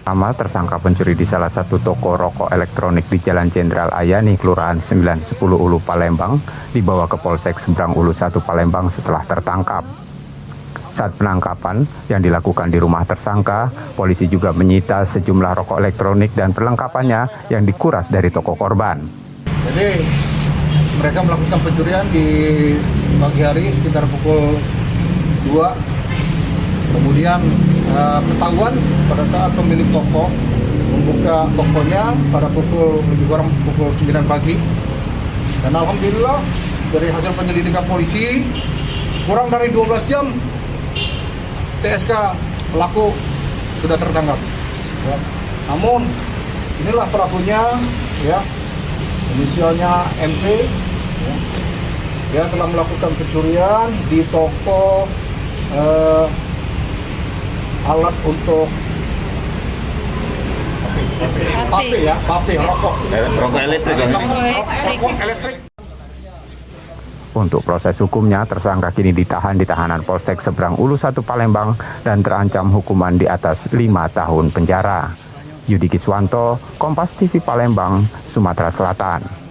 Pertama, tersangka pencuri di salah satu toko rokok elektronik di Jalan Jenderal Ayani, Kelurahan 910 Ulu, Palembang, dibawa ke Polsek Seberang Ulu 1 Palembang setelah tertangkap. Saat penangkapan yang dilakukan di rumah tersangka, polisi juga menyita sejumlah rokok elektronik dan perlengkapannya yang dikuras dari toko korban. Jadi mereka melakukan pencurian di pagi hari sekitar pukul 2. Kemudian ketahuan pada saat pemilik toko membuka tokonya pada lebih kurang pukul 9 pagi. Dan alhamdulillah dari hasil penyelidikan polisi kurang dari 12 jam TSK pelaku sudah tertangkap. Ya. Namun inilah pelakunya, ya, inisialnya MP. Ya. Dia telah melakukan pencurian di toko alat untuk rokok elektrik. Untuk proses hukumnya, tersangka kini ditahan di tahanan Polsek Seberang Ulu 1 Palembang dan terancam hukuman di atas 5 tahun penjara. Yudi Kiswanto, Kompas TV Palembang, Sumatera Selatan.